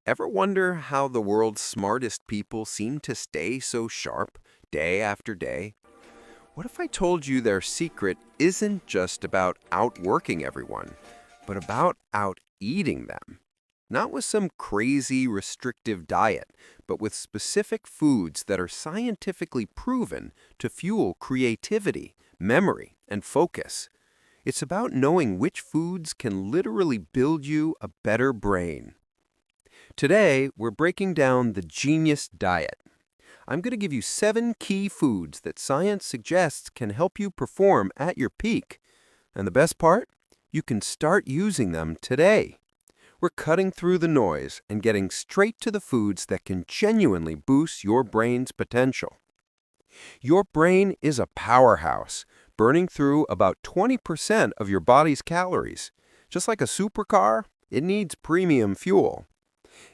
Ever wonder how the world's smartest people seem to stay so sharp day after day? What if I told you their secret isn't just about outworking everyone, but about out-eating them? Not with some crazy restrictive diet, but with specific foods that are scientifically proven to fuel creativity, memory, and focus. It's about knowing which foods can literally build you a better brain. Today, we're breaking down the Genius Diet. I'm going to give you 7 key foods that science suggests can help you perform at your peak. And the best part? You can start using them today. We're cutting through the noise and getting straight to the foods that can genuinely boost your brain's potential. Your brain is a powerhouse, burning through about 20% of your body's calories. Just like a supercar, it needs premium fuel.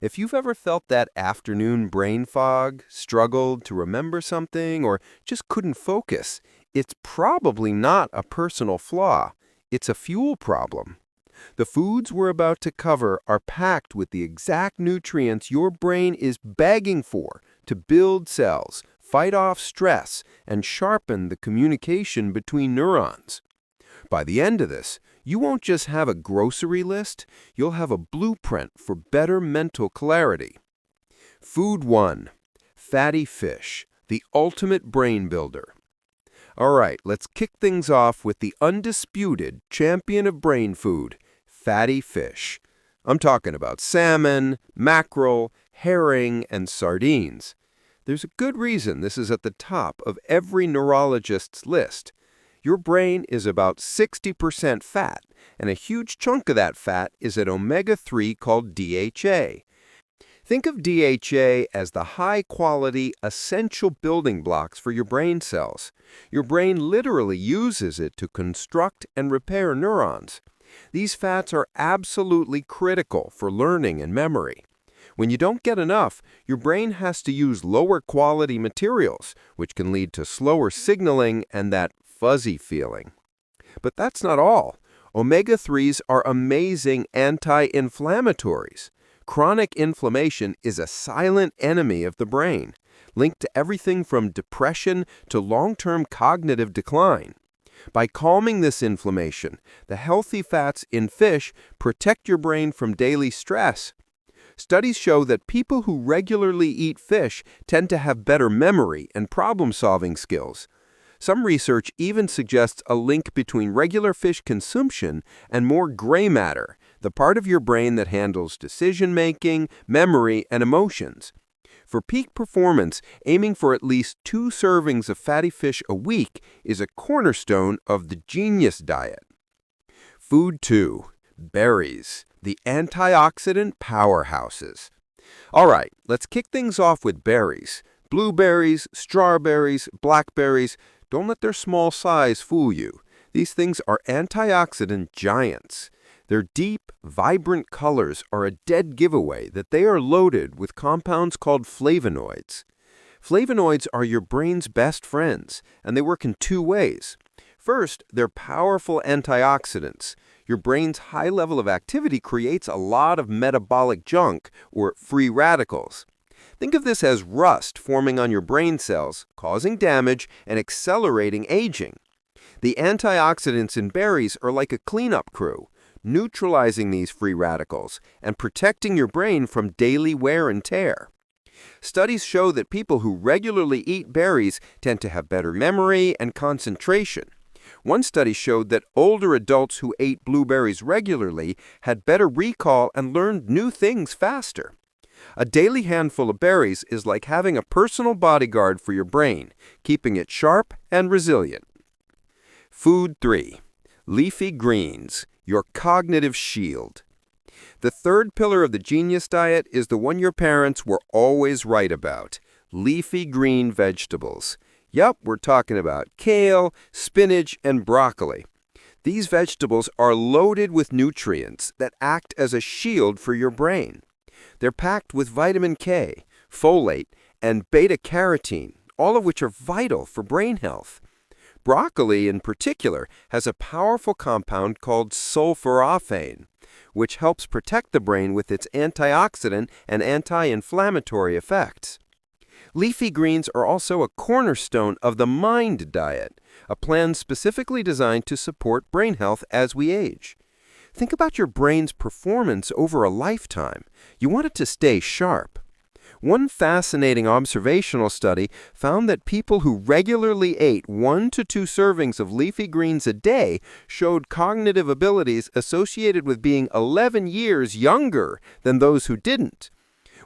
If you've ever felt that afternoon brain fog, struggled to remember something, or just couldn't focus, it's probably not a personal flaw. It's a fuel problem. The foods we're about to cover are packed with the exact nutrients your brain is begging for to build cells, fight off stress, and sharpen the communication between neurons. By the end of this, you won't just have a grocery list, you'll have a blueprint for better mental clarity. Food 1. Fatty fish, the ultimate brain builder. All right, let's kick things off with the undisputed champion of brain food, fatty fish. I'm talking about salmon, mackerel, herring, and sardines. There's a good reason this is at the top of every neurologist's list. Your brain is about 60% fat, and a huge chunk of that fat is an omega-3 called DHA. Think of DHA as the high-quality, essential building blocks for your brain cells. Your brain literally uses it to construct and repair neurons. These fats are absolutely critical for learning and memory. When you don't get enough, your brain has to use lower-quality materials, which can lead to slower signaling and that fuzzy feeling. But that's not all. Omega-3s are amazing anti-inflammatories. Chronic inflammation is a silent enemy of the brain, linked to everything from depression to long-term cognitive decline. By calming this inflammation, the healthy fats in fish protect your brain from daily stress. Studies show that people who regularly eat fish tend to have better memory and problem-solving skills. Some research even suggests a link between regular fish consumption and more gray matter, the part of your brain that handles decision-making, memory, and emotions. For peak performance, aiming for at least 2 servings of fatty fish a week is a cornerstone of the Genius Diet. Food 2. Berries, the antioxidant powerhouses. All right, let's kick things off with berries. Blueberries, strawberries, blackberries. Don't let their small size fool you. These things are antioxidant giants. Their deep, vibrant colors are a dead giveaway that they are loaded with compounds called flavonoids. Flavonoids are your brain's best friends, and they work in 2 ways. First, they're powerful antioxidants. Your brain's high level of activity creates a lot of metabolic junk, or free radicals. Think of this as rust forming on your brain cells, causing damage and accelerating aging. The antioxidants in berries are like a cleanup crew, neutralizing these free radicals and protecting your brain from daily wear and tear. Studies show that people who regularly eat berries tend to have better memory and concentration. One study showed that older adults who ate blueberries regularly had better recall and learned new things faster. A daily handful of berries is like having a personal bodyguard for your brain, keeping it sharp and resilient. Food 3. Leafy greens, your cognitive shield. The third pillar of the Genius Diet is the one your parents were always right about: leafy green vegetables. Yup, we're talking about kale, spinach, and broccoli. These vegetables are loaded with nutrients that act as a shield for your brain. They're packed with vitamin K, folate, and beta-carotene, all of which are vital for brain health. Broccoli, in particular, has a powerful compound called sulforaphane, which helps protect the brain with its antioxidant and anti-inflammatory effects. Leafy greens are also a cornerstone of the MIND diet, a plan specifically designed to support brain health as we age. Think about your brain's performance over a lifetime. You want it to stay sharp. One fascinating observational study found that people who regularly ate 1 to 2 servings of leafy greens a day showed cognitive abilities associated with being 11 years younger than those who didn't.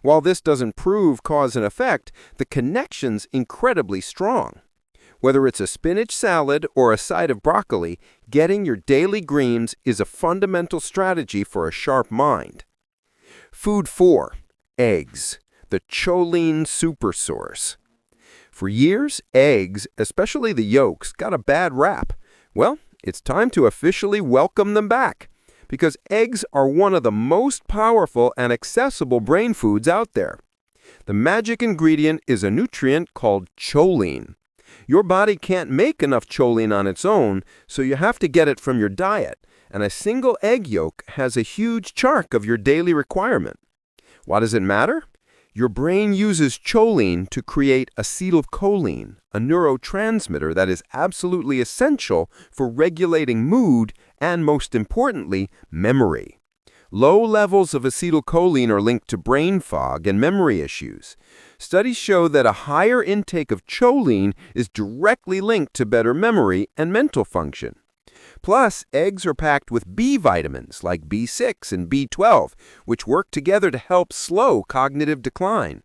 While this doesn't prove cause and effect, the connection's incredibly strong. Whether it's a spinach salad or a side of broccoli, getting your daily greens is a fundamental strategy for a sharp mind. Food 4. Eggs, the choline supersource. For years, eggs, especially the yolks, got a bad rap. Well, it's time to officially welcome them back, because eggs are one of the most powerful and accessible brain foods out there. The magic ingredient is a nutrient called choline. Your body can't make enough choline on its own, so you have to get it from your diet, and a single egg yolk has a huge chunk of your daily requirement. Why does it matter? Your brain uses choline to create acetylcholine, a neurotransmitter that is absolutely essential for regulating mood and, most importantly, memory. Low levels of acetylcholine are linked to brain fog and memory issues. Studies show that a higher intake of choline is directly linked to better memory and mental function. Plus, eggs are packed with B vitamins like B6 and B12, which work together to help slow cognitive decline.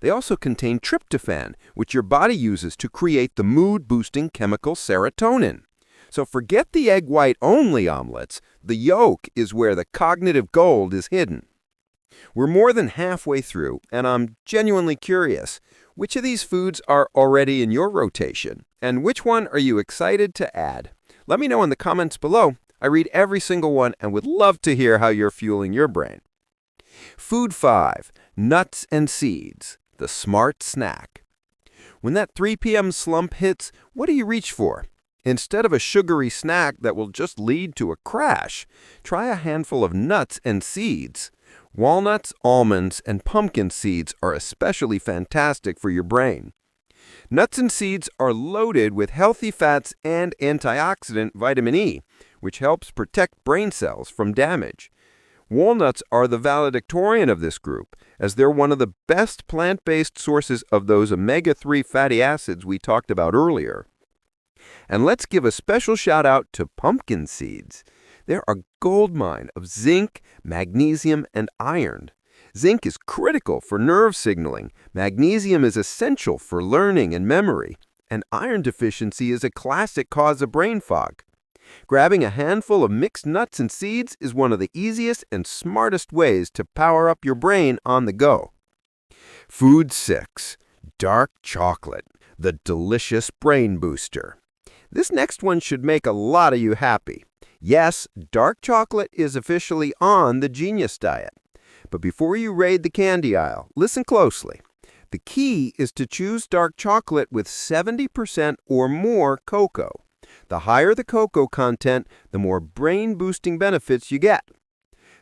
They also contain tryptophan, which your body uses to create the mood-boosting chemical serotonin. So forget the egg white only omelets. The yolk is where the cognitive gold is hidden. We're more than halfway through, and I'm genuinely curious. Which of these foods are already in your rotation? And which one are you excited to add? Let me know in the comments below. I read every single one and would love to hear how you're fueling your brain. Food 5. Nuts and seeds, the smart snack. When that 3 p.m. slump hits, what do you reach for? Instead of a sugary snack that will just lead to a crash, try a handful of nuts and seeds. Walnuts, almonds, and pumpkin seeds are especially fantastic for your brain. Nuts and seeds are loaded with healthy fats and antioxidant vitamin E, which helps protect brain cells from damage. Walnuts are the valedictorian of this group, as they're one of the best plant-based sources of those omega-3 fatty acids we talked about earlier. And let's give a special shout out to pumpkin seeds. They're a goldmine of zinc, magnesium, and iron. Zinc is critical for nerve signaling, magnesium is essential for learning and memory, and iron deficiency is a classic cause of brain fog. Grabbing a handful of mixed nuts and seeds is one of the easiest and smartest ways to power up your brain on the go. Food 6. Dark chocolate, the delicious brain booster. This next one should make a lot of you happy. Yes, dark chocolate is officially on the Genius Diet. But before you raid the candy aisle, listen closely. The key is to choose dark chocolate with 70% or more cocoa. The higher the cocoa content, the more brain-boosting benefits you get.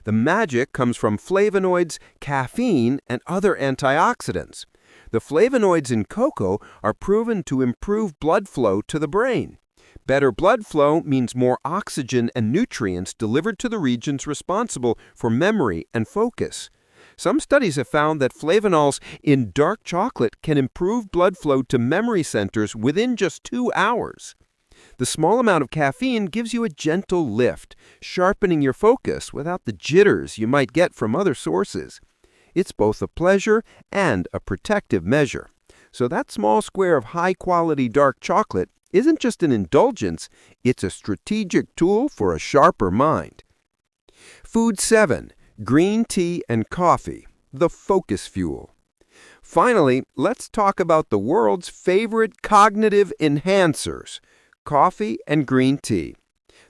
The magic comes from flavonoids, caffeine, and other antioxidants. The flavonoids in cocoa are proven to improve blood flow to the brain. Better blood flow means more oxygen and nutrients delivered to the regions responsible for memory and focus. Some studies have found that flavonols in dark chocolate can improve blood flow to memory centers within just 2 hours. The small amount of caffeine gives you a gentle lift, sharpening your focus without the jitters you might get from other sources. It's both a pleasure and a protective measure. So that small square of high-quality dark chocolate isn't just an indulgence, it's a strategic tool for a sharper mind. Food 7. Green tea and coffee, the focus fuel. Finally, let's talk about the world's favorite cognitive enhancers, coffee and green tea.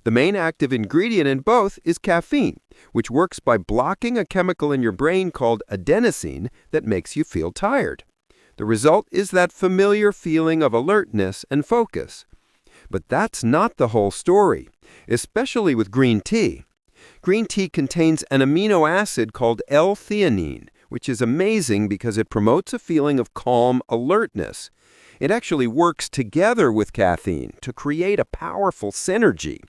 The main active ingredient in both is caffeine, which works by blocking a chemical in your brain called adenosine that makes you feel tired. The result is that familiar feeling of alertness and focus. But that's not the whole story, especially with green tea. Green tea contains an amino acid called L-theanine, which is amazing because it promotes a feeling of calm alertness. It actually works together with caffeine to create a powerful synergy.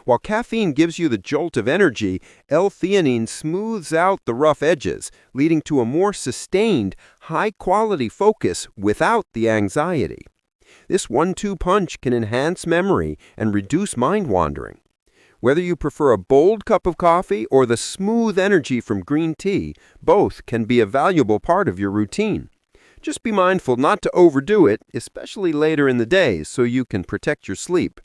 While caffeine gives you the jolt of energy, L-theanine smooths out the rough edges, leading to a more sustained, high-quality focus without the anxiety. This 1-2 punch can enhance memory and reduce mind wandering. Whether you prefer a bold cup of coffee or the smooth energy from green tea, both can be a valuable part of your routine. Just be mindful not to overdo it, especially later in the day, so you can protect your sleep.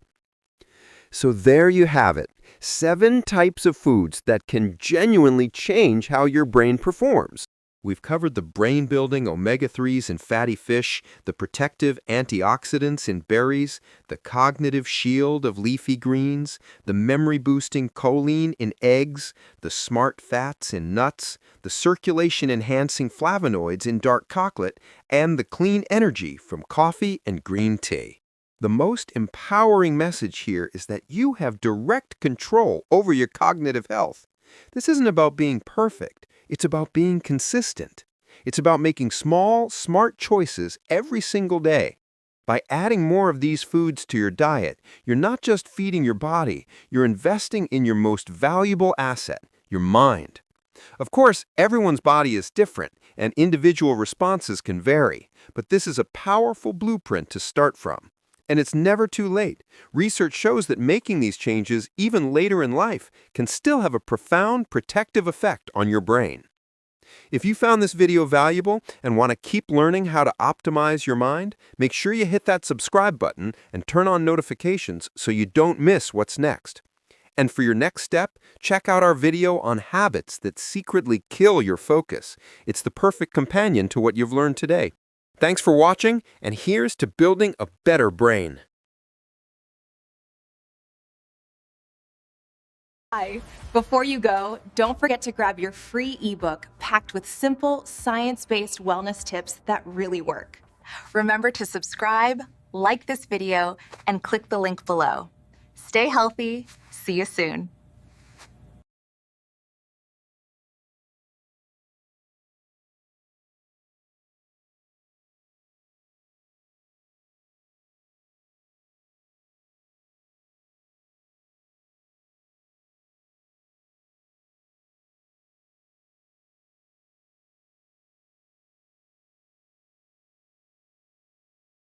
So there you have it, 7 types of foods that can genuinely change how your brain performs. We've covered the brain-building omega-3s in fatty fish, the protective antioxidants in berries, the cognitive shield of leafy greens, the memory-boosting choline in eggs, the smart fats in nuts, the circulation-enhancing flavonoids in dark chocolate, and the clean energy from coffee and green tea. The most empowering message here is that you have direct control over your cognitive health. This isn't about being perfect. It's about being consistent. It's about making small, smart choices every single day. By adding more of these foods to your diet, you're not just feeding your body, you're investing in your most valuable asset, your mind. Of course, everyone's body is different, and individual responses can vary, but this is a powerful blueprint to start from. And it's never too late. Research shows that making these changes, even later in life, can still have a profound protective effect on your brain. If you found this video valuable and want to keep learning how to optimize your mind, make sure you hit that subscribe button and turn on notifications so you don't miss what's next. And for your next step, check out our video on habits that secretly kill your focus. It's the perfect companion to what you've learned today. Thanks for watching, and here's to building a better brain. Hi. Before you go, don't forget to grab your free ebook packed with simple, science-based wellness tips that really work. Remember to subscribe, like this video, and click the link below. Stay healthy. See you soon.